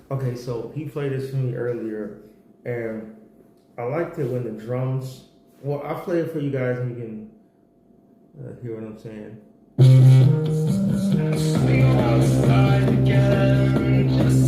Okay, so he played this for me earlier, and I liked it when the drums. Well, I'll play it for you guys, and you can hear what I'm saying. We outside again, just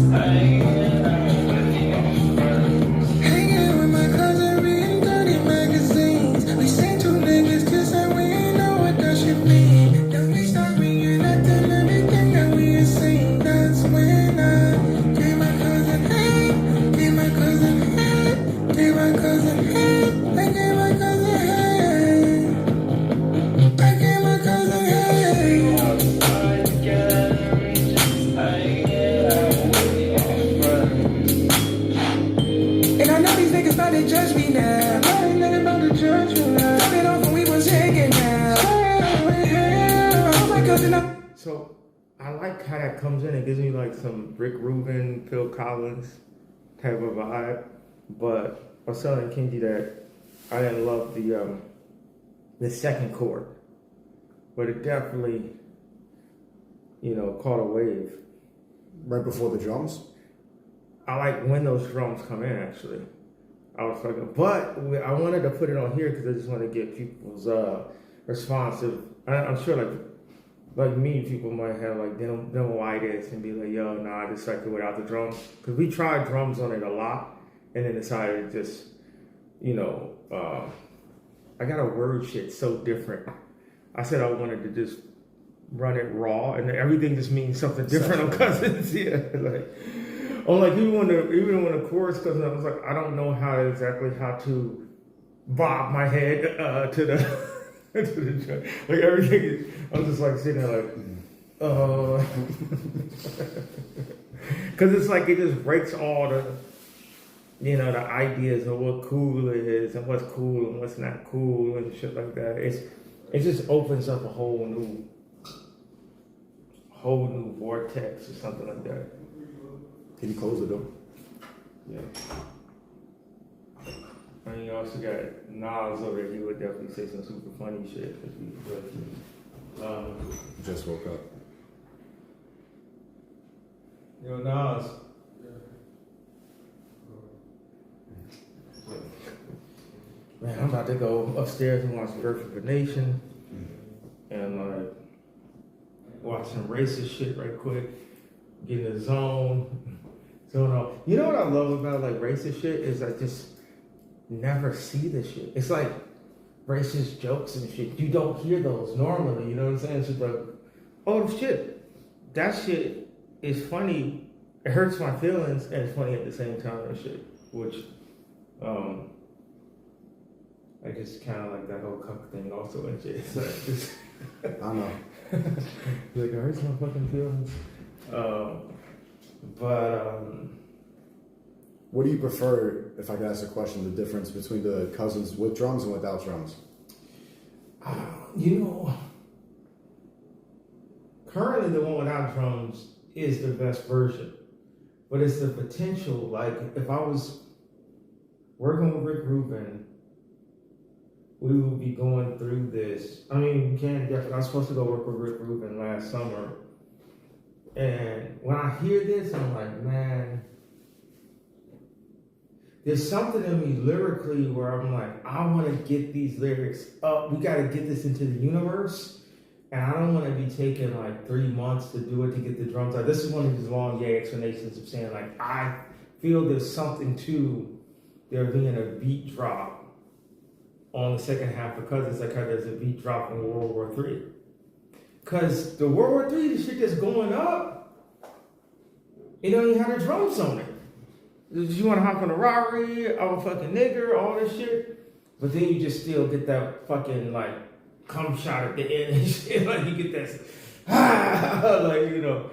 hanging with my cousin, reading dirty magazines. We seen two niggas kiss and we ain't know what that shit mean. Then we start reenacting everything that we had seen. That's when I gave my cousin head, gave my cousin head, gave my cousin head, I gave my cousin head, I gave my cousin head. And I know these niggas thought they judge me now. I ain't nothing about to judge me now. Cut it off when we was hanging now. Oh my God, so I like how that comes in. It gives me like some Rick Rubin, Phil Collins type of vibe. But I was telling Kenji that I didn't love the second chord, but it definitely, you know, caught a wave. Right before the drums? I like when those drums come in, actually. I was fucking, but I wanted to put it on here because I just want to get people's responsive. I'm sure like me, people might have like demo-itis and be like, yo, nah, I just like it without the drums. Because we tried drums on it a lot and then decided to just, you know, I got a word shit so different. I said I wanted to just run it raw and everything just means something different on Cousins. Yeah, like, even when the chorus comes up, I was like, I don't know how to bob my head to the to the drum. Like everything is, I'm just like sitting there like, because it's like it just breaks all the, you know, the ideas of what cool is and what's cool and what's not cool and shit like that. It just opens up a whole new vortex or something like that. Can you close the door? Yeah. And you also got Nas over there. He would definitely say some super funny shit. Just woke up. Yo, Nas. Man, I'm about to go upstairs and watch Birth of a Nation and like watch some racist shit right quick. Get in the zone. So no, you know what I love about like racist shit is I just never see this shit. It's like racist jokes and shit. You don't hear those normally. You know what I'm saying? It's just like, oh shit, that shit is funny. It hurts my feelings and it's funny at the same time and shit. Which, I just kind of like that whole cuck thing also and shit. It's like just, I know. Like it hurts my fucking feelings. What do you prefer, if I could ask a question, the difference between the Cousins with drums and without drums? You know, currently the one without drums is the best version, but it's the potential. Like if I was working with Rick Rubin, we would be going through this. I mean, I was supposed to go work with Rick Rubin last summer. And when I hear this, I'm like, man, there's something in me lyrically where I'm like, I want to get these lyrics up. We got to get this into the universe. And I don't want to be taking like 3 months to do it to get the drums out. This is one of these long, explanations of saying like, I feel there's something to there being a beat drop on the second half because it's like how there's a beat drop in World War III. Because the World War III, the shit that's going up, it don't even have the drums on it. You want to hop on a Rari, I'm a fucking nigger, all this shit. But then you just still get that fucking like cum shot at the end and shit. Like you get that, like, you know,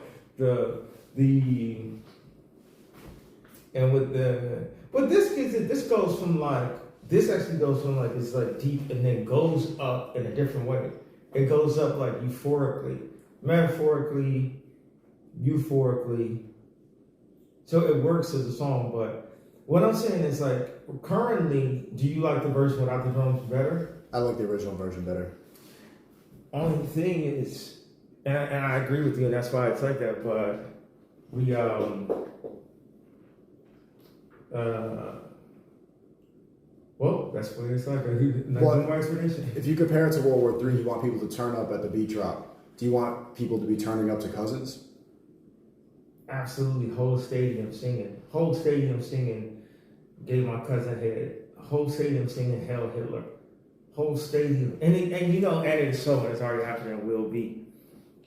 and with the, but this goes from like, this actually goes from like, it's like deep and then goes up in a different way. It goes up like metaphorically, euphorically. So it works as a song, but what I'm saying is like, currently, do you like the version without the drums better? I like the original version better. Only thing is, and I agree with you, and that's why it's like that, but Well, that's what it's like. No explanation. If you compare it to World War III, you want people to turn up at the beat drop. Do you want people to be turning up to Cousins? Absolutely, whole stadium singing. Whole stadium singing, Gave My Cousin Head. Whole stadium singing Hail Hitler. Whole stadium. And you know, and it's so, it's already happening and will be.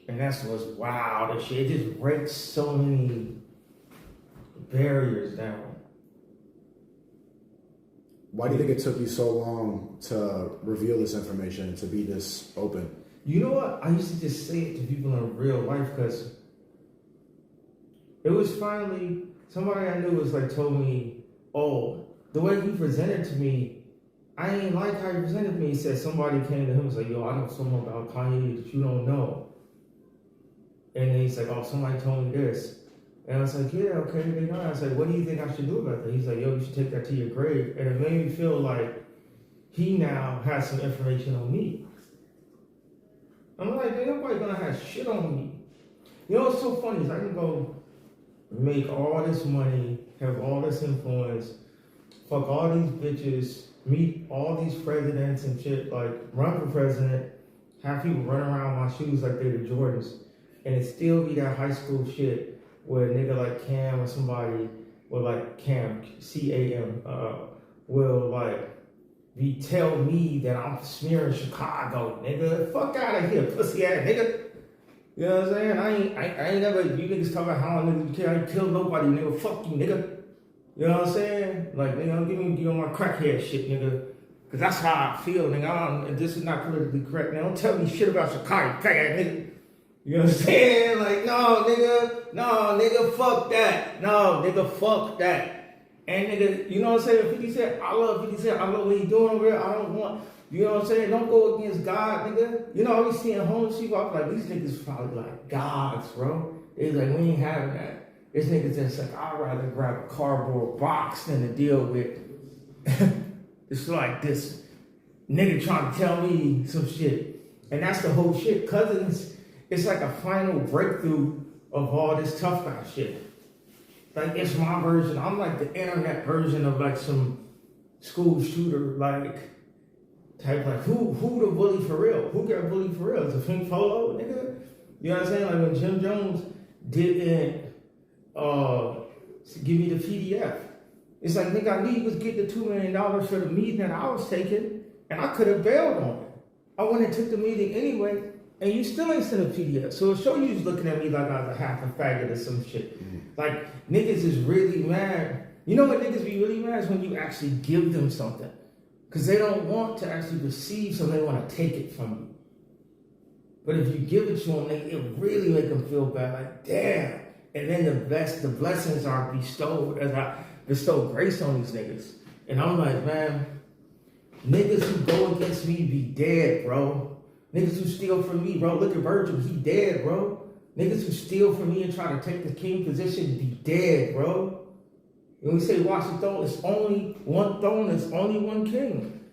And that's what's wow, that shit. It just breaks so many barriers down. Why do you think it took you so long to reveal this information, to be this open? You know what? I used to just say it to people in real life because it was finally, somebody I knew was like, told me, oh, the way he presented to me, I ain't like how he presented to me. He said somebody came to him and was like, yo, I know something about Kanye that you don't know. And then he's like, oh, somebody told me this. And I was like, yeah, okay, they know. I was like, what do you think I should do about that? He's like, yo, you should take that to your grave. And it made me feel like he now has some information on me. I'm like, ain't nobody gonna have shit on me. You know what's so funny is I can go make all this money, have all this influence, fuck all these bitches, meet all these presidents and shit, like run for president, have people run around my shoes like they're the Jordans, and it still be that high school shit where a nigga like Cam or somebody, or like Cam, C-A-M, will like tell me that I'm smearing Chicago, nigga. Fuck out of here, pussy ass nigga. You know what I'm saying? I ain't never, you niggas talk about how niggas I ain't killed nobody, nigga. Fuck you, nigga. You know what I'm saying? Like, nigga, don't give me on my crackhead shit, nigga. Cause that's how I feel, nigga. This is not politically correct. Now don't tell me shit about Chicago, crackhead nigga. You know what I'm saying? Like, no, nigga, fuck that. No, nigga, fuck that. And nigga, you know what I'm saying? 50 Cent, I love 50 Cent. I love what he doing over here. I don't want, you know what I'm saying? Don't go against God, nigga. You know, I was seeing homeless people. I was like, these niggas probably like gods, bro. They like, we ain't having that. This nigga's just like, I'd rather grab a cardboard box than to deal with. It's like this nigga trying to tell me some shit. And that's the whole shit. Cousins, it's like a final breakthrough of all this tough guy shit. Like, it's my version. I'm like the internet version of like some school shooter, like, type, like, who the bully for real? Who got bullied for real? Is it Pink Polo, nigga? You know what I'm saying? Like, when Jim Jones didn't give me the PDF. It's like, nigga, I knew you was getting the $2 million for the meeting that I was taking, and I could have bailed on it. I went and took the meeting anyway, and you still ain't sent a PDF. So it show you was looking at me like I was a half a faggot or some shit. Like, niggas is really mad. You know what niggas be really mad is when you actually give them something. Because they don't want to actually receive something, they want to take it from you. But if you give it to them, it really make them feel bad, like, damn. And then the blessings are bestowed as I bestow grace on these niggas. And I'm like, man, niggas who go against me be dead, bro. Niggas who steal from me, bro. Look at Virgil, he dead, bro. Niggas who steal from me and try to take the king position be dead, bro. When we say watch the throne, it's only one throne, it's only one king.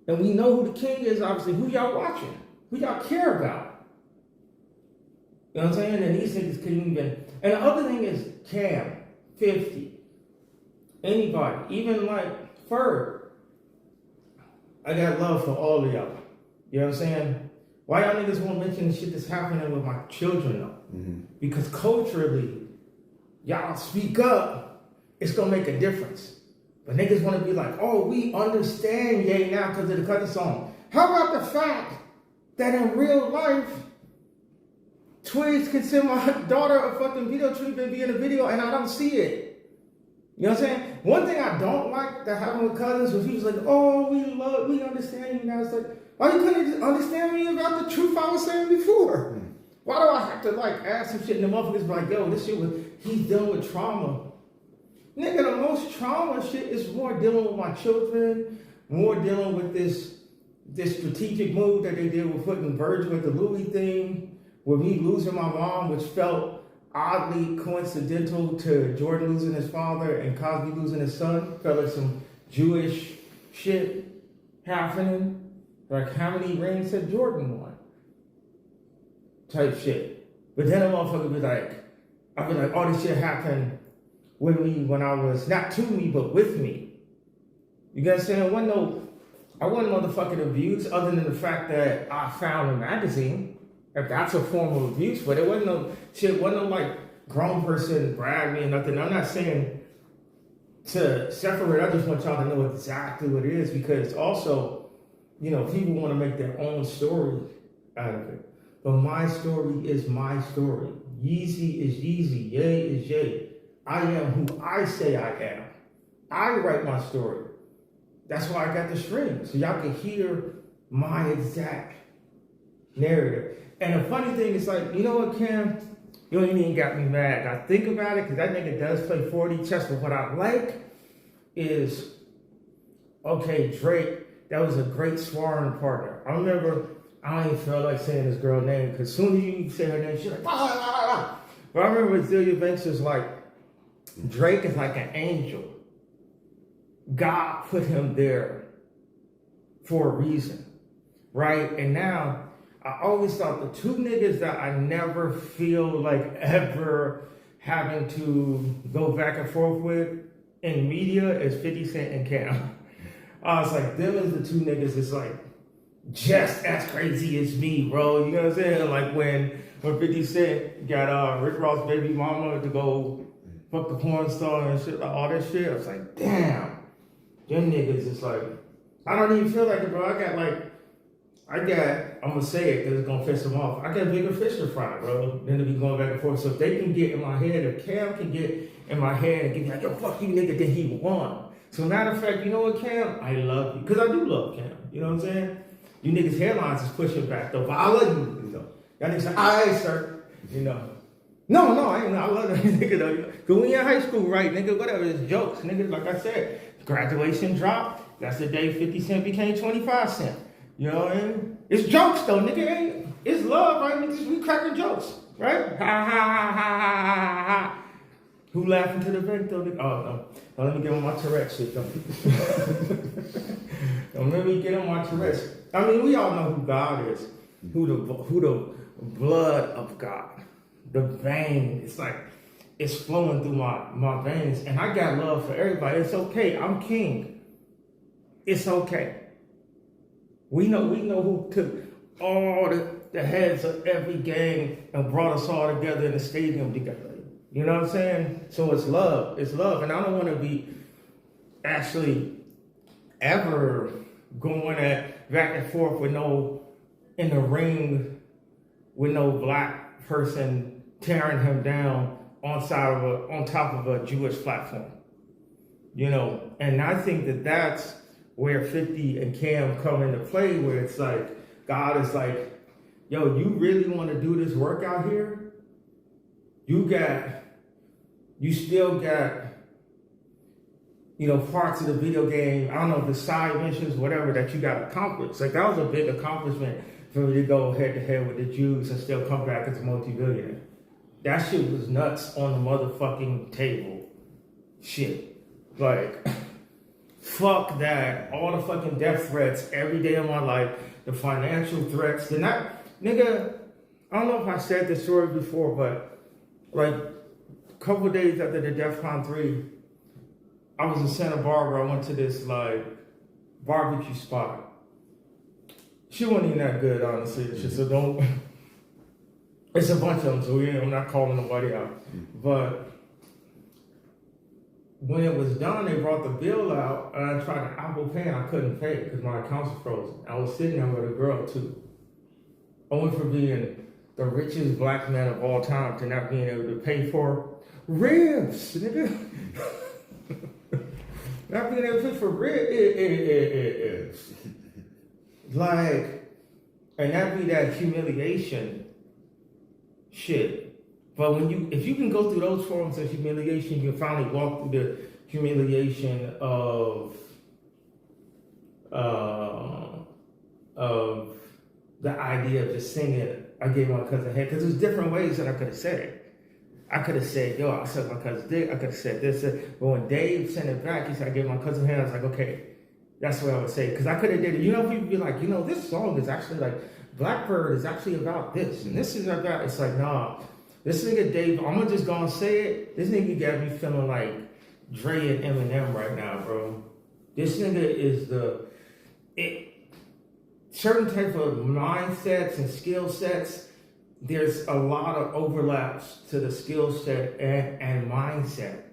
And we know who the king is, obviously. Who y'all watching? Who y'all care about? You know what I'm saying? And these niggas couldn't even. And the other thing is Cam, 50. Anybody, even like Ferg. I got love for all of y'all. You know what I'm saying? Why y'all niggas won't mention the shit that's happening with my children though? Because culturally, y'all speak up, it's gonna make a difference. But niggas wanna be like, oh, we understand Ye now because of the Cousin song. How about the fact that in real life, Twigs can send my daughter a fucking video treatment be in a video and I don't see it? You know what I'm saying? One thing I don't like that happened with Cousins was he was like, oh, we understand you now. It's like, why you couldn't just understand me about the truth I was saying before? Why do I have to like ask some shit and the motherfuckers be like, yo, this shit was, he's dealing with trauma. Nigga, the most trauma shit is more dealing with my children, more dealing with this strategic move that they did with putting Virgil with the Louis thing, with me losing my mom, which felt oddly coincidental to Jordan losing his father and Cosby losing his son. Felt like some Jewish shit happening. Like, how many rings had Jordan won? Type shit. But then a motherfucker be like, I be like, oh, this shit happened with me when I was, not to me, but with me. You get what I'm saying? I wasn't motherfucking abused other than the fact that I found a magazine. If that's a form of abuse, but it wasn't no shit, wasn't no like grown person brag me or nothing. I'm not saying to separate, I just want y'all to know exactly what it is, because also, you know, people want to make their own story out of it. But my story is my story. Yeezy is Yeezy. Ye is Ye. I am who I say I am. I write my story. That's why I got the string, so y'all can hear my exact narrative. And the funny thing is, like, you know what, Cam? You ain't even got me mad. I think about it, because that nigga does play 40 chess, but what I like is, okay, Drake, that was a great sparring partner. I remember, I don't even feel like saying this girl's name, because as soon as you say her name, she's like, bah, bah, bah, bah. But I remember Azealia Banks was like, Drake is like an angel. God put him there for a reason, right? And now, I always thought the two niggas that I never feel like ever having to go back and forth with in media is 50 Cent and Cam. I was like, them is the two niggas that's like just as crazy as me, bro. You know what I'm saying? Like when 50 Cent got Rick Ross' baby mama to go fuck the porn star and shit, like all that shit. I was like, damn, them niggas is like, I don't even feel like it, bro. I'm gonna say it because it's gonna piss them off. I got bigger fish to fry, bro, than to be going back and forth. So if they can get in my head, if Cam can get in my head and give me like, yo, fuck you nigga, then he won. So matter of fact, you know what, Cam? I love you. Because I do love Cam. You know what I'm saying? You niggas' headlines is pushing back though. But I love you, you know. Y'all niggas say, aye, sir. You know. No, I ain't know. I love that nigga though. Because when you're in high school, right, nigga, whatever, it's jokes. Nigga, like I said, graduation drop. That's the day 50 Cent became 25 cents. You know what I mean? It's jokes though, nigga. It's love, right? Niggas, we cracking jokes, right? Ha ha ha ha ha ha. Who laughing to the bank though? Nigga? Oh no. Don't let me get on my Tourette shit though. Don't let me get on my Tourette. I mean, we all know who God is. Who the blood of God. The vein. It's like it's flowing through my veins. And I got love for everybody. It's okay. I'm king. It's okay. We know who took all the heads of every gang and brought us all together in the stadium together. You know what I'm saying? So it's love. It's love. And I don't want to be actually ever going back and forth with in the ring with no black person tearing him down on top of a Jewish platform. You know, and I think that's where 50 and Cam come into play, where it's like, God is like, yo, you really want to do this work out here? You still got, you know, parts of the video game, I don't know, the side missions, whatever, that you got accomplished. Like, that was a big accomplishment for me to go head to head with the Jews and still come back as a multi-billionaire. That shit was nuts on the motherfucking table. Shit. Like, fuck that. All the fucking death threats every day of my life, the financial threats. Nigga, I don't know if I said this story before, but like a couple of days after the DEFCON 3, I was in Santa Barbara. I went to this like barbecue spot. She wasn't even that good, honestly. So don't. It's a bunch of them, so I'm not calling nobody out. But when it was done, they brought the bill out, and I tried to Apple Pay, and I couldn't pay because my account's frozen. I was sitting there with a girl too. I went from being the richest black man of all time to not being able to pay for ribs, nigga. Not being able to pay for ribs. Like, and that be that humiliation shit. But if you can go through those forms of humiliation, you can finally walk through the humiliation of the idea of just singing, I gave my cousin head, because there's different ways that I could have said it. I could have said, yo, I sucked my cousin's dick. I could have said this. But when Dave sent it back, he said, I gave my cousin head. I was like, okay, that's what I would say. Because I could have did it. You know, people be like, you know, this song is actually like, Blackbird is actually about this. And this is about, it's like, nah. This nigga Dave, I'm gonna just go and say it. This nigga got me feeling like Dre and Eminem right now, bro. This nigga is certain type of mindsets and skill sets. There's a lot of overlaps to the skill set and mindset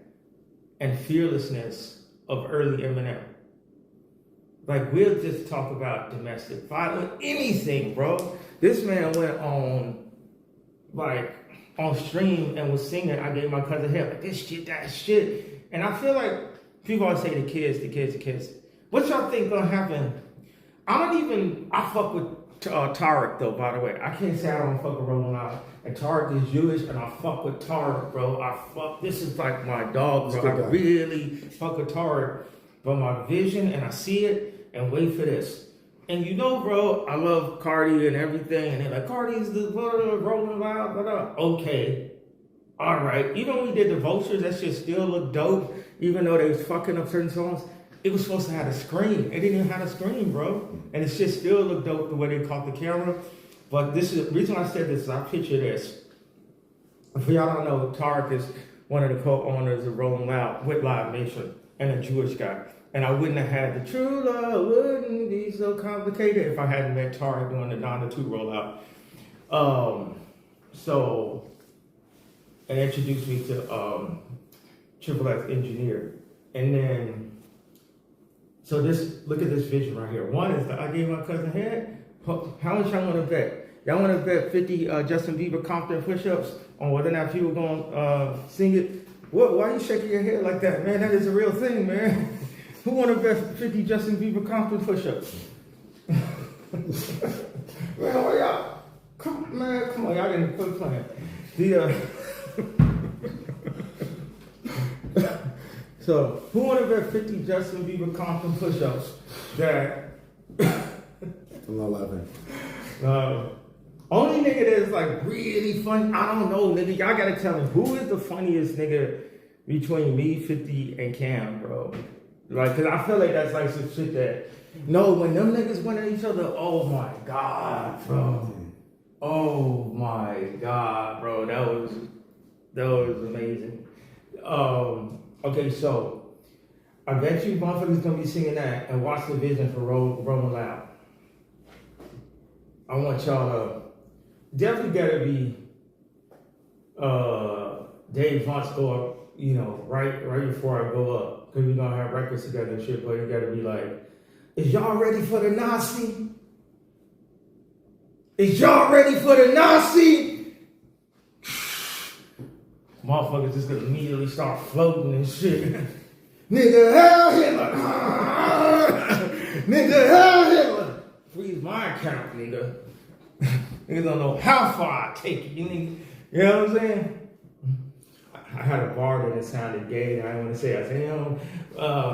and fearlessness of early Eminem. Like, we'll just talk about domestic violence, anything, bro. This man went on stream and was singing "I Gave My Cousin Hell," like this shit, that shit. And I feel like people always say the kids. What y'all think gonna happen? I fuck with Tarek though, by the way. I can't say I don't fuck with Rolling Loud. And Tarek is Jewish, and I fuck with Tarek, bro. This is like my dog, bro. I really fuck with Tarek. But my vision, and I see it, and wait for this. And you know, bro, I love Cardi and everything, and they're like, Cardi's the Rolling Loud, blah, blah. Okay. All right. Even when we did the Vultures, that shit still looked dope, even though they was fucking up certain songs. It was supposed to have a screen. It didn't even have a screen, bro. And it shit still looked dope the way they caught the camera. But this is the reason I said this is I picture this. For y'all don't know, Tarek is one of the co-owners of Rolling Loud with Live Nation and a Jewish guy. And I wouldn't have had the true love, wouldn't be so complicated if I hadn't met Tarek doing the Donda 2 rollout. And introduced me to Triple X Engineer. And then, so look at this vision right here. One is that I gave my cousin head. How much y'all want to bet? Y'all want to bet 50 Justin Bieber Compton push-ups on whether or not people going to sing it? What? Why are you shaking your head like that, man? That is a real thing, man. Who want to bet 50 Justin Bieber Compton push-ups? Man, why y'all? Come on, y'all didn't quit playing. So, who want to bet 50 Justin Bieber Compton push-ups that... I'm not laughing. Only nigga that's like really funny, I don't know, nigga. Y'all gotta tell me, who is the funniest nigga between me, 50, and Cam, bro? Like, cause I feel like that's like some shit that, no, when them niggas went at each other, oh my God, bro. Oh my God, bro. That was amazing. Okay, so I bet you motherfuckers gonna be singing that and watch the vision for Rolling Loud. I want y'all to definitely gotta be Dave Vance go up, you know, right before I go up. Cause we're gonna have records together and shit, but you gotta be like, is y'all ready for the Nazi? Is y'all ready for the Nazi? Motherfuckers just gonna immediately start floating and shit. Nigga, hell Hitler! Nigga, hell Hitler! Freeze my account, nigga. Niggas don't know how far I take it. You know what I'm saying? I had a bar that sounded gay, and I didn't want to say it. I said, you know,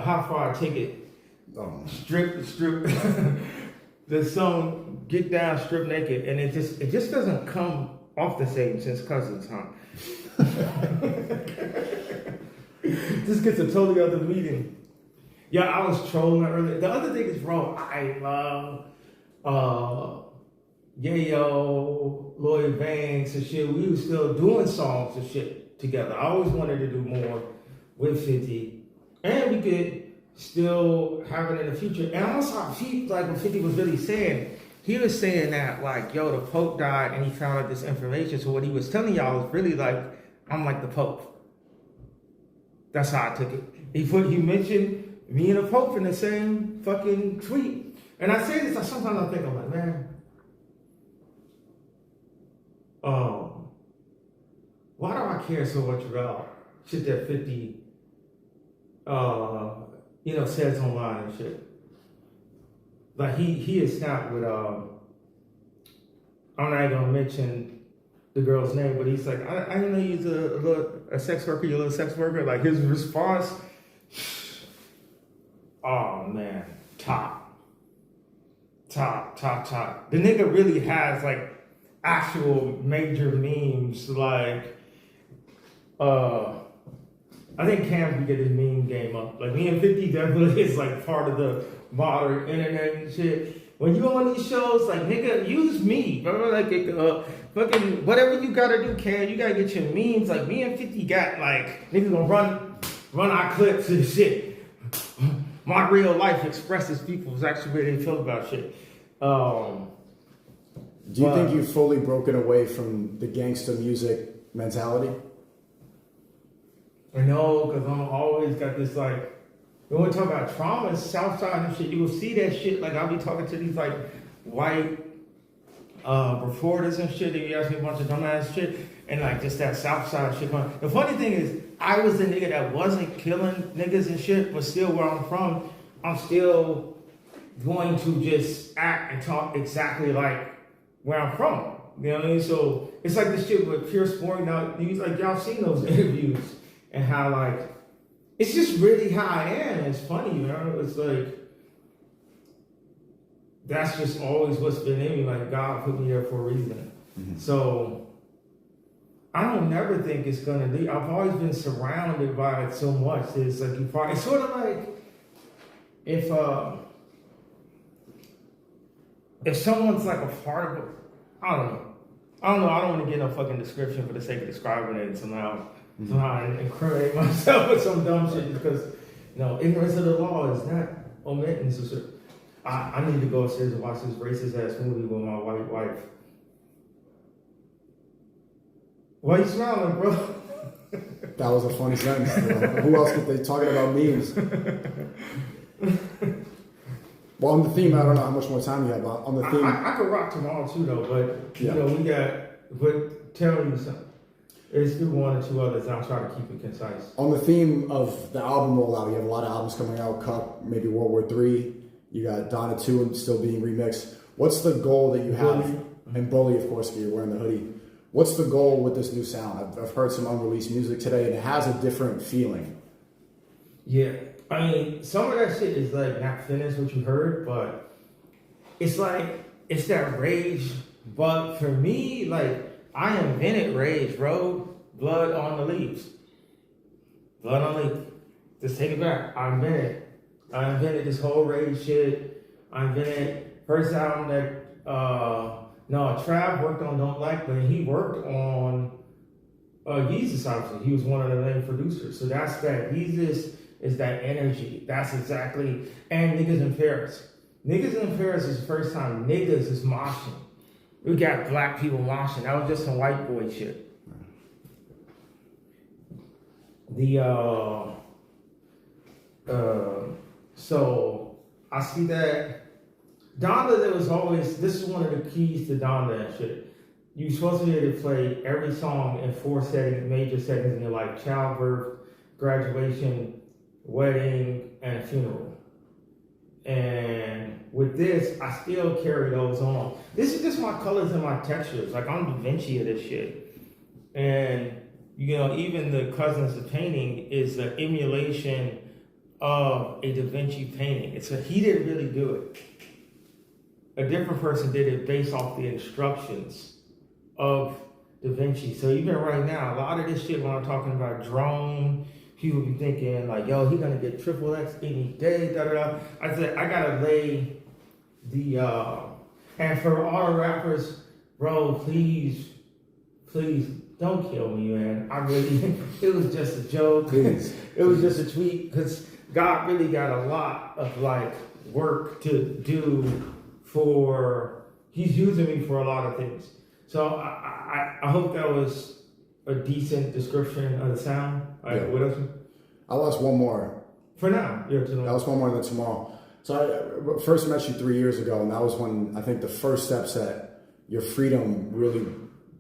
how far I take it. Strip. The song "Get Down, Strip Naked," and it just doesn't come off the same since Cousins, huh? This gets a totally other meaning. Yeah, I was trolling earlier. The other thing is, bro, I love Yayo, Lloyd Banks and shit. We were still doing songs and shit together. I always wanted to do more with 50, and we could still have it in the future. And I also like what 50 was really saying. He was saying that like, yo, the Pope died and he found out this information. So what he was telling y'all was really like, I'm like the Pope. That's how I took it. He mentioned me and the Pope in the same fucking tweet. And I say this, sometimes I think, I'm like, man, why do I care so much about shit that 50, says online and shit? Like he is snapped with, I'm not gonna mention the girl's name, but he's like, I didn't know he's a sex worker, you're a little sex worker. Like his response, oh man, top. The nigga really has like actual major memes, like, I think Cam can get his meme game up. Like me and 50 definitely is like part of the modern internet and shit. when you on these shows, like, nigga, use me, bro. Like, fucking whatever you gotta do, Cam. You gotta get your memes. Like, me and 50 got, like, niggas gonna run our clips and shit. My real life expresses people's actually way they feel about shit. Do you think you've fully broken away from the gangster music mentality? I know, because I'm always got this, like, when we talk about trauma, Southside and shit, you will see that shit. Like, I'll be talking to these, like, white reporters and shit. They be asking me a bunch of dumbass shit. And, like, just that Southside shit. The funny thing is, I was the nigga that wasn't killing niggas and shit, but still where I'm from, I'm still going to just act and talk exactly like where I'm from. You know what I mean? So, it's like this shit with Pure Sport. Now, like, y'all seen those interviews and how, like, it's just really how I am. It's funny, you know? It's like, that's just always what's been in me. Like, God put me there for a reason. Mm-hmm. So, I don't never think it's gonna be. I've always been surrounded by it so much. It's like, it's sort of like, if someone's like a part of it, I don't know. I don't want to get no fucking description for the sake of describing it and somehow incriminate myself with some dumb shit because, you know, ignorance of the law is not omitting. So I need to go upstairs and watch this racist ass movie with my white wife. Why you smiling, bro? That was a funny sentence. Who else could they talking about memes? Well, on the theme, I don't know how much more time you have, but on the theme... I could rock tomorrow too, though, but, you know, we got... But tell you something. It's through one or two others, and I'll try to keep it concise. On the theme of the album rollout, you have a lot of albums coming out, Cup, maybe World War III. You got Donna 2 still being remixed. What's the goal that you have? And Bully, of course, if you're wearing the hoodie. What's the goal with this new sound? I've heard some unreleased music today, and it has a different feeling. Yeah. I mean, some of that shit is like not finished what you heard, but it's like, it's that rage. But for me, like, I invented rage, bro. Blood on the leaves. Blood on the leaves. Just take it back. I invented this whole rage shit. I invented first album that, Trav worked on Don't Like, but he worked on Yeezus, obviously. He was one of the main producers. So that's that. Yeezus is that energy. That's exactly. And Niggas in Paris. Niggas in Paris is the first time niggas is moshing. We got black people moshing. That was just some white boy shit. So I see that Donda, there was always, this is one of the keys to Donda and shit. You're supposed to be able to play every song in 4 settings, major settings in your life: childbirth, graduation, wedding, and funeral. And with this, I still carry those on. This is just my colors and my textures. Like, I'm Da Vinci of this shit. And, you know, even the Cousins of Painting is an emulation of a Da Vinci painting. He didn't really do it. A different person did it based off the instructions of Da Vinci. So even right now, a lot of this shit when I'm talking about drone, people be thinking like, yo, he gonna get triple X any day, da da da. I said, I gotta lay the, and for all the rappers, bro, please don't kill me, man. I really, it was just a joke. Please. It was just a tweet, because God really got a lot of like work to do he's using me for a lot of things. So I hope that was a decent description of the sound. All right, what else? I'll ask one more. For now, yeah. I'll ask one more than tomorrow. So I first met you 3 years ago, and that was when I think the first steps that your freedom really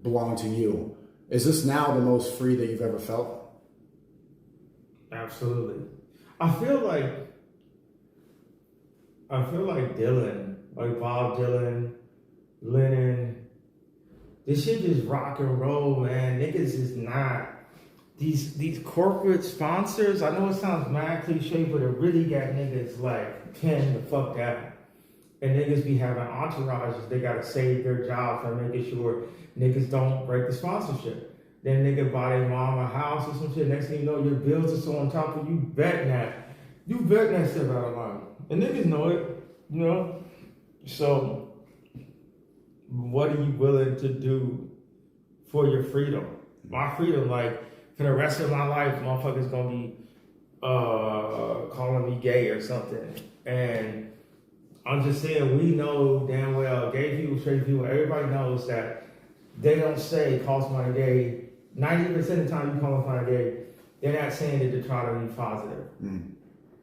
belonged to you. Is this now the most free that you've ever felt? Absolutely. I feel like Dylan, like Bob Dylan, Lennon. This shit just rock and roll, man. Niggas is not these corporate sponsors. I know it sounds mad cliche, but it really got niggas like pinned the fuck down. And niggas be having entourages. They gotta save their jobs by making sure niggas don't break the sponsorship. Then nigga buy their mom a house or some shit. Next thing you know, your bills are so on top of you. Betting that. You betting that shit out of line. And niggas know it, you know? So, what are you willing to do for your freedom? My freedom, like, for the rest of my life, motherfuckers gonna be calling me gay or something. And I'm just saying, we know damn well, gay people, straight people, everybody knows that they don't say call somebody gay. 90% of the time you call somebody gay, they're not saying it to try to be positive.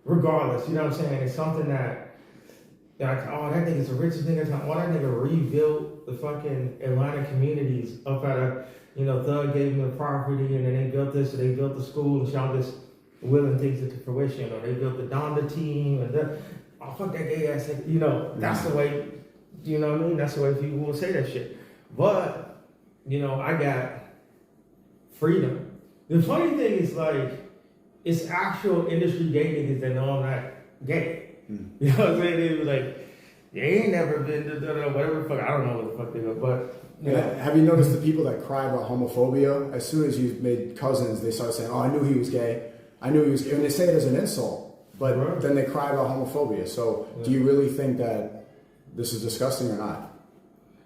Regardless, you know what I'm saying? It's something that, like, oh, that nigga's the richest nigga. Oh, that nigga rebuilt the fucking Atlanta communities up at a, Thug gave them the property and then they built this, and they built the school, and y'all just willing things into fruition. Or they built the Donda team, and oh, fuck that gay ass nigga. That's the way, you know what I mean? That's the way people will say that shit. But, I got freedom. The funny thing is, like, it's actual industry gay niggas that know I'm not gay. You know what I'm saying? They was like, they ain't never been to whatever the fuck. I don't know what the fuck they were, but. Have you noticed the people that cry about homophobia? As soon as you made cousins, they start saying, "Oh, I knew he was gay. I knew he was gay," and they say it as an insult. But then they cry about homophobia. So, do you really think that this is disgusting or not?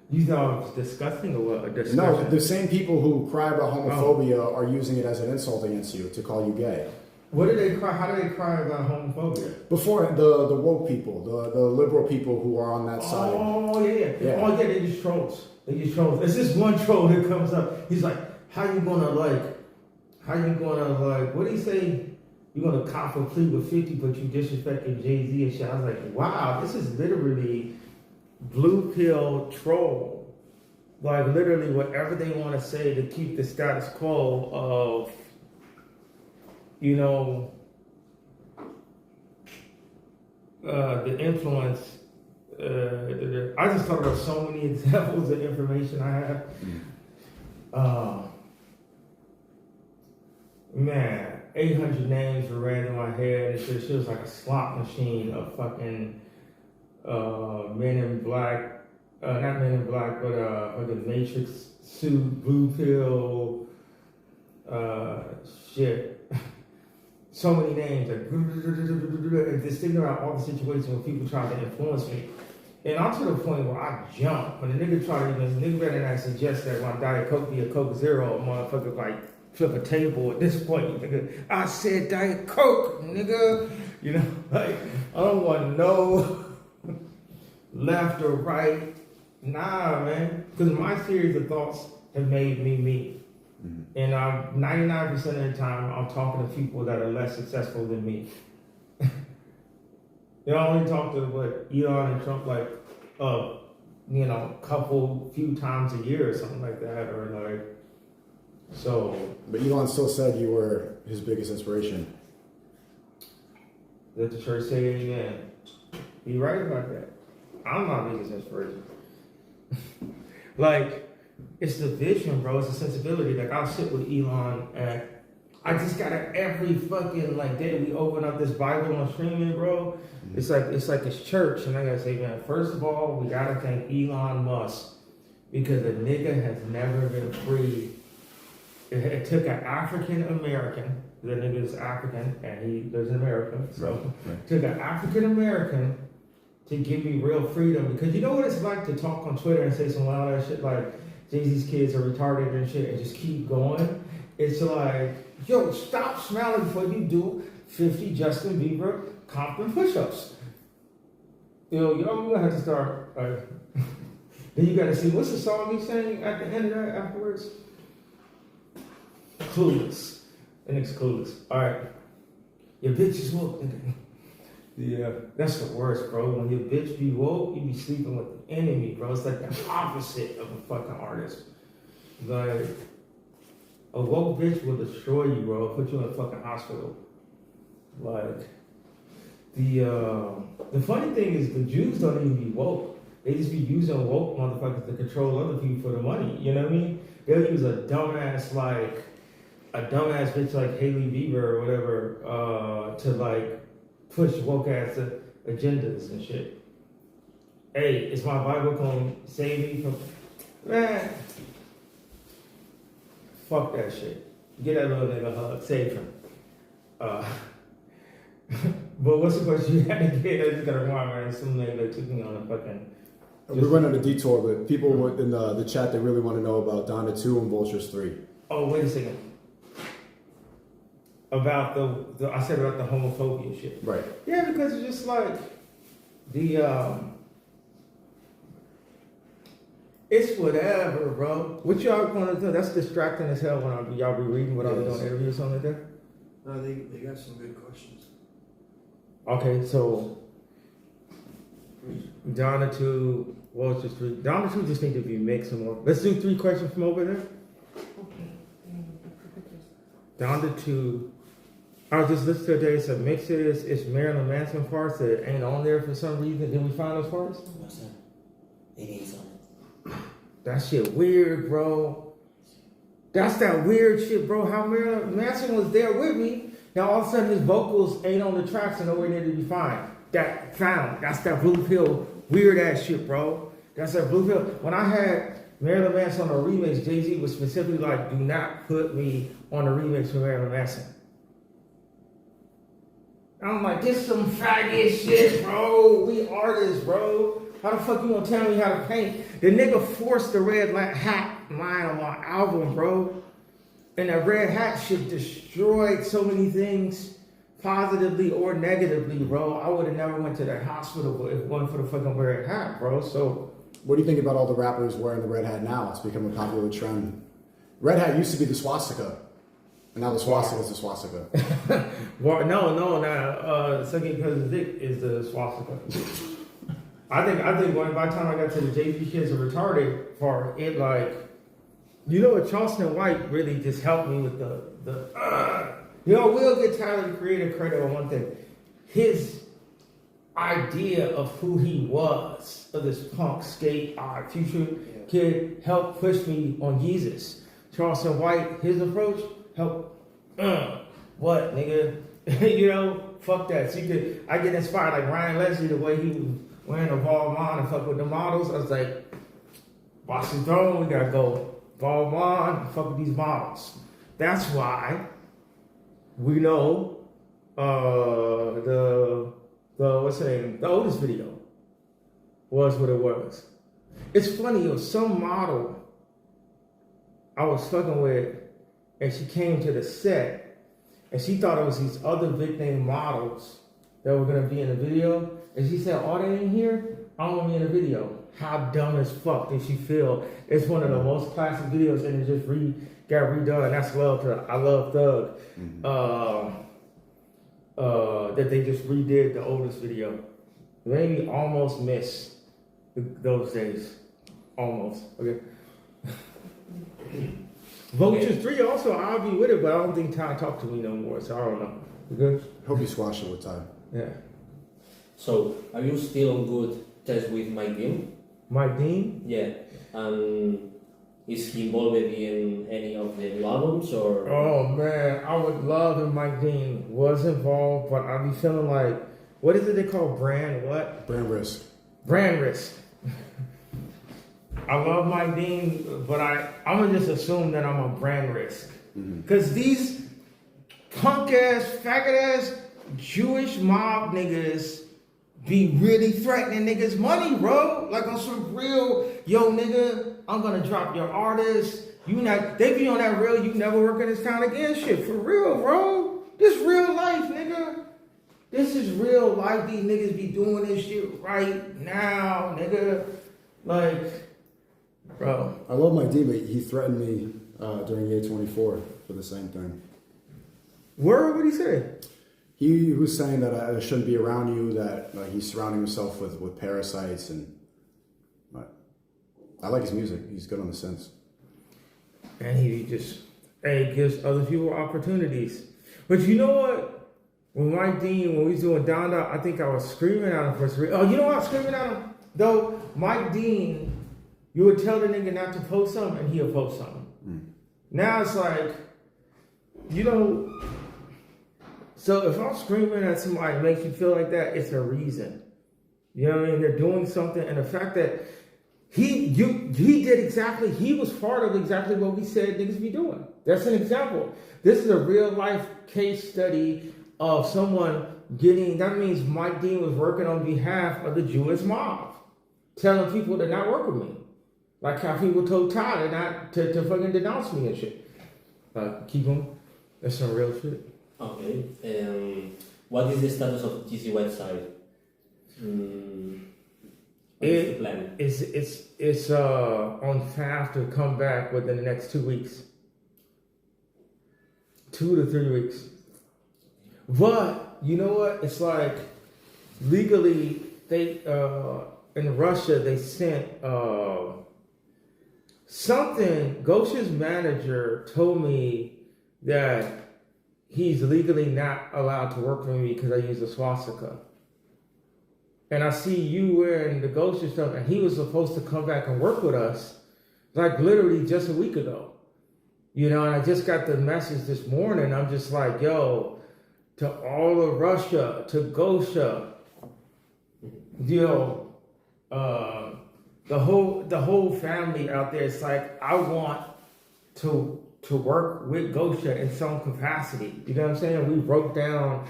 You know, it's disgusting or what? No, the same people who cry about homophobia are using it as an insult against you to call you gay. What do they cry? How do they cry about homophobia? Before the woke people, the liberal people who are on that side. Oh yeah. Oh yeah, they just trolls. There's this one troll that comes up. He's like, how you gonna what do you say? You're gonna cop a plea with 50, but you disrespecting Jay-Z and shit. I was like, wow, this is literally blue pill troll. Like, literally whatever they want to say to keep the status quo of, the influence. I just thought about so many examples of information I have. Man, 800 names were ran in my head. It just feels like a slot machine of fucking Men in Black, not Men in Black, but like a Matrix suit, blue pill, shit. So many names, like, just thinking about all the situations where people try to influence me. And I'm to the point where I jump. When the nigga better not suggest that my Diet Coke be a Coke Zero, a motherfucker like flip a table at this point. Nigga, I said Diet Coke, nigga. Like, I don't want no left or right. Nah, man. Because my series of thoughts have made me me. And 99% of the time, I'm talking to people that are less successful than me. I only talk to Elon and Trump like, few times a year or something like that, or like, so. But Elon still said you were his biggest inspiration. Let the church say it again. Be right about that. I'm my biggest inspiration. Like, it's the vision, bro. It's the sensibility. Like, I'll sit with Elon and I just gotta every fucking day we open up this Bible on streaming, bro. It's like it's church, and I gotta say, man, first of all, we gotta thank Elon Musk because the nigga has never been free. It took an African American, the nigga is African and he lives in America, so took an African American to give me real freedom, because you know what it's like to talk on Twitter and say some wild ass shit like Jay-Z's kids are retarded and shit and just keep going. It's like, yo, stop smiling before you do 50 Justin Bieber Compton push-ups. You're gonna have to start. Then you gotta see, what's the song you sang at the end of that afterwards? Clueless. The next Clueless. All right. Your bitch is woke, nigga. Yeah, that's the worst, bro. When your bitch be woke, you be sleeping with the enemy, bro. It's like the opposite of a fucking artist. Like, a woke bitch will destroy you, bro. Put you in a fucking hospital. Like, the funny thing is the Jews don't even be woke. They just be using woke motherfuckers to control other people for the money. You know what I mean? They'll use a dumbass bitch like Haley Bieber or whatever to like push woke ass agendas and shit. Hey, is my Bible gonna save me from? Man, fuck that shit. Get that little nigga a hug. Save him. But what's the question you had to get? I just gotta remind, man. Some nigga that took me on a fucking We're running a detour, but people in the chat, they really want to know about Donda 2 and Vultures 3. Oh, wait a second. About the I said about the homophobia shit. Right. Yeah, because it's just like it's whatever, bro. What y'all gonna do? That's distracting as hell when y'all be reading what I was doing interviews or something like that. No, they got some good questions. Okay, so Donna 2, Vultures 3. Donna 2 just need to be mixed some more. Let's do 3 questions from over there. Donna 2. I was just listening to today. Some mixes. It's Marilyn Manson parts that ain't on there for some reason. Did we find those parts? What's that? It is on it. That shit weird, bro. That's that weird shit, bro. How Marilyn Manson was there with me. Now all of a sudden his vocals ain't on the tracks and nowhere near to be found. That's that blue pill weird ass shit, bro. That's that blue pill. When I had Marilyn Manson on a remix, Jay-Z was specifically like, do not put me on a remix for Marilyn Manson. I'm like, this some faggot shit, bro. We artists, bro. How the fuck you gonna tell me how to paint? The nigga forced the red hat line on my album, bro. And that red hat shit destroyed so many things, positively or negatively, bro. I would have never went to that hospital if it wasn't for the fucking red hat, bro. So, what do you think about all the rappers wearing the red hat now? It's become a popular trend. Red hat used to be the swastika, and now the swastika is the swastika. well, no. Second cousin Dick is the swastika. I think by the time I got to the Jay-Z kids are retarded part, it like, you know what, Charleston White really just helped me with we'll get Tyler the Creator credit on one thing. His idea of who he was, of this punk, skate, future kid, helped push me on Jesus. Charleston White, his approach helped, what, nigga? Fuck that. So I get inspired, like Ryan Leslie, the way he was wearing a Balmain and fuck with the models. I was like, Boston Throne, we gotta go Balmain and fuck with these models. That's why we know the what's the name? The Otis video was what it was. It's funny, it was some model I was fucking with, and she came to the set, and she thought it was these other big name models that were gonna be in the video, and she said, "Oh, they ain't here? I don't want to be in the video." How dumb as fuck did she feel? It's one of the most classic videos, and it just got redone. That's love to I Love Thug. That they just redid the oldest video. Maybe almost miss those days. Almost. Okay. Vultures 3 also, I'll be with it, but I don't think Ty talked to me no more, so I don't know. You good? Hope you squash it with time. Yeah. So, are you still on good terms with Mike Dean? Mike Dean? Yeah. Is he involved in any of the new albums or? Oh man, I would love if Mike Dean was involved, but I'd be feeling like, what is it they call brand what? Brand risk. Brand risk. I love Mike Dean, but I'm gonna just assume that I'm a brand risk. Because these punk ass, faggot ass Jewish mob niggas be really threatening niggas' money, bro. Like on some real, yo nigga, I'm gonna drop your artist. They be on that real, you never work in this town again shit. For real, bro. This real life, nigga. This is real life. These niggas be doing this shit right now, nigga. Like, bro. I love Mike D, but he threatened me during A24 for the same thing. Word, what'd he say? He was saying that I shouldn't be around you, that he's surrounding himself with parasites, and I like his music. He's good on the synths. And he just gives other people opportunities. But you know what? When Mike Dean, when we was doing Donda, I think I was screaming at him for some reason. Oh, you know what I was screaming at him? Though, Mike Dean, you would tell the nigga not to post something, and he'll post something. Now it's like, so if I'm screaming at somebody that makes you feel like that, it's a reason. You know what I mean? They're doing something, and the fact that he was part of exactly what we said niggas be doing. That's an example. This is a real life case study of someone that means Mike Dean was working on behalf of the Jewish mob telling people to not work with me. Like how people told Tyler not to fucking denounce me and shit. Keep them. That's some real shit. Okay. What is the status of GC website? What is the plan? It's on path to come back within the next 2 weeks. 2 to 3 weeks. But you know what? It's like legally they in Russia they sent something. Gosha's manager told me that he's legally not allowed to work for me because I use a swastika. And I see you wearing the Gosha stuff, and he was supposed to come back and work with us, like literally just a week ago. You know, and I just got the message this morning. I'm just like, yo, to all of Russia, to Gosha, you know, the whole family out there. It's like I want to work with Gosha in some capacity. You know what I'm saying? We broke down.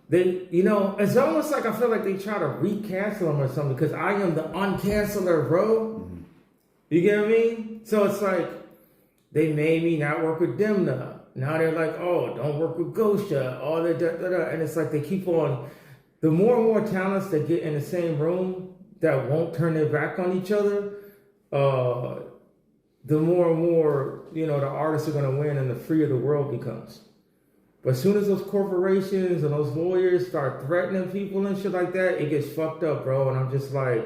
They, you know, it's almost like I feel like they try to recancel him or something because I am the uncanceler, bro. Mm-hmm. You get what I mean? So it's like they made me not work with Demna. Now they're like, oh, don't work with Gosha. All that, and it's like they keep on. The more and more talents that get in the same room that won't turn their back on each other, the more and more, you know, the artists are going to win and the freer the world becomes. But as soon as those corporations and those lawyers start threatening people and shit like that, it gets fucked up, bro. And I'm just like,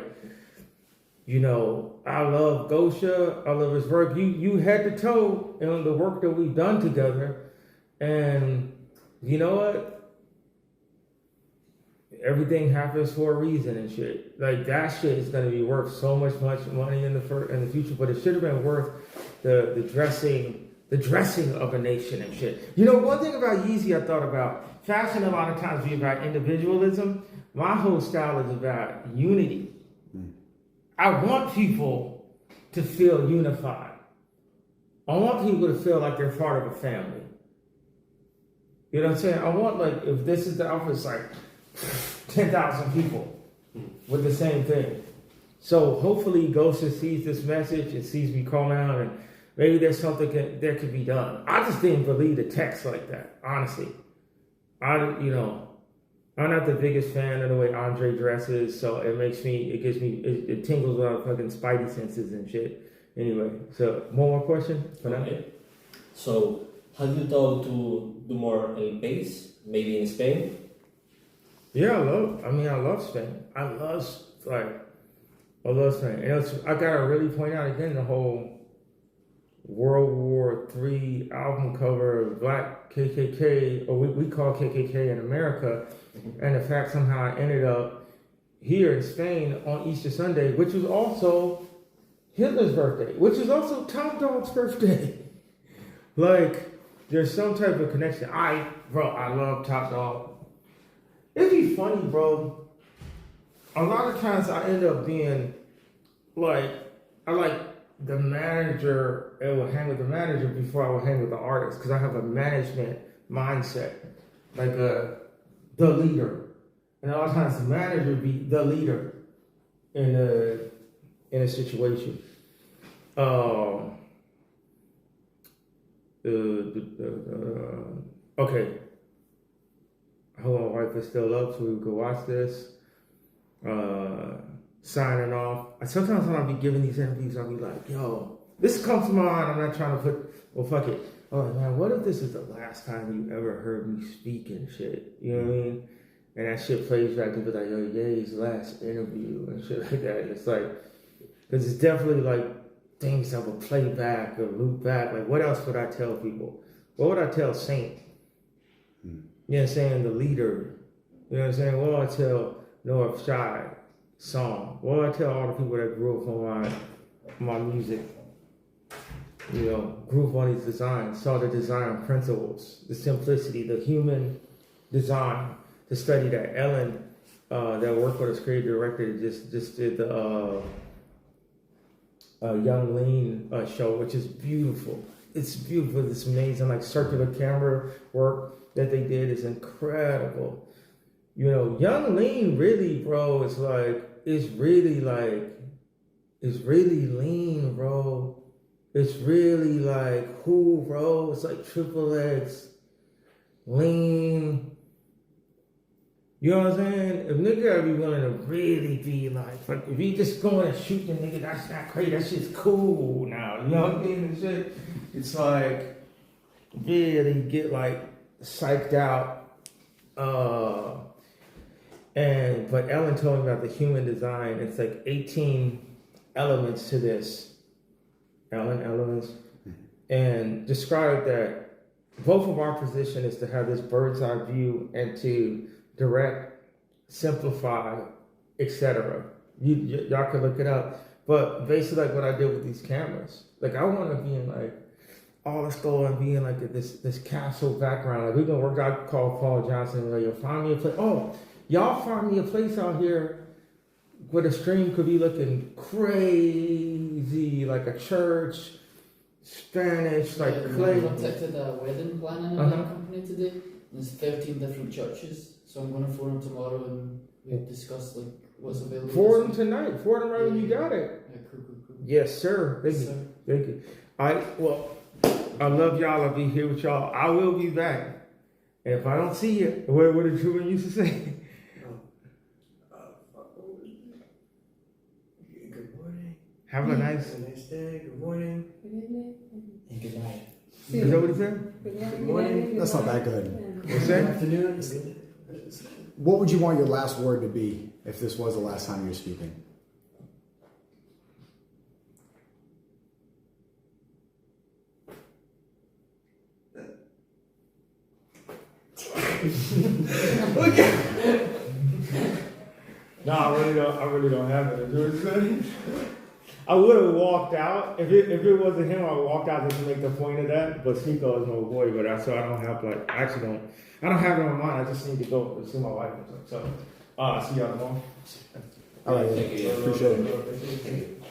you know, I love Gosha. I love his work. You head to toe in the work that we've done together. And you know what? Everything happens for a reason and shit. Like that shit is going to be worth so much money in the future. But it should have been worth the dressing of a nation and shit. You know, one thing about Yeezy I thought about, fashion a lot of times be about individualism. My whole style is about unity. I want people to feel unified. I want people to feel like they're part of a family. You know what I'm saying? I want, like, if this is the outfit, it's like 10,000 people with the same thing. So hopefully Gosha sees this message and sees me calling out, and maybe there's something that could be done. I just didn't believe the text like that, honestly. I'm not the biggest fan of the way Andre dresses, so it tingles on fucking spidey senses and shit. Anyway, so one more question for now. Okay. So, have you thought to do more LPs, maybe in Spain? Yeah, I love Spain. I love Spain. And I gotta really point out again the whole World War III album cover of Black KKK, or we call KKK in America, and the fact somehow I ended up here in Spain on Easter Sunday, which was also Hitler's birthday, which is also Top Dog's birthday. Like, there's some type of connection. I love Top Dog. It'd be funny, bro. A lot of times I end up being like, I like the manager and will hang with the manager before I will hang with the artist because I have a management mindset, like the leader. And a lot of times the manager be the leader in a situation. Okay. Hold on, wife is still up, so we can watch this. Signing off. Sometimes when I'll be giving these interviews, I'll be like, yo, this comes to mind. I'm not trying to fuck it. Oh man, what if this is the last time you ever heard me speak and shit? You know what I mean? And that shit plays back to be like, yo, Ye's last interview and shit like that. It's like, because it's definitely like things that will play back or loop back. Like, what else would I tell people? What would I tell Saint? You know what I'm saying? The leader. You know what I'm saying? What would I tell North Shy? Song. What do I tell all the people that grew up on my music? You know, grew up on these designs, saw the design principles, the simplicity, the human design, the study that Ellen, that worked with us, creative director, just did the Young Lean show, which is beautiful. It's beautiful. It's amazing. Like circular camera work that they did is incredible. You know, Young Lean really, bro, is like, it's really lean, bro. It's really like cool, bro. It's like triple X, lean. You know what I'm saying? If nigga ever be willing to really be like if you just going and shoot the nigga, that's not crazy. That shit's cool now. You know what I mean? And shit. It's like really get like psyched out. But Ellen told me about the human design. It's like 18 elements to this. Elements. And described that both of our position is to have this bird's eye view and to direct, simplify, etc. Y'all can look it up. But basically like what I did with these cameras. Like I want to be in like, oh, let's go and be in like this castle background. Like we're gonna work out, call Paul Johnson and like, yo, find me a place. Oh, y'all find me a place out here where the stream could be looking crazy, like a church, Spanish, like clay. I contacted a wedding planning company today. There's 13 different churches, so I'm going to phone them tomorrow and we discuss like what's available. Forward them tonight. Forward them right when you got it. Yeah, cool. Yes, sir. Thank Yes, you. sir. Thank you. I love y'all. I'll be here with y'all. I will be back. And if I don't see you, what did Truman used to say? Good morning. Have a nice. Have a nice day. Good morning. And good night. Is that what he said? Good morning. That's not that good. What's Good that? afternoon. What would you want your last word to be if this was the last time you're speaking? No, I really don't have it. I would have walked out if it wasn't him. I would walk out just to make the point of that. But Sneako is my boy, but so I don't have like I don't have it on my mind. I just need to go see my wife and stuff. So see y'all tomorrow. All right, Thank you. appreciate it. Thank you.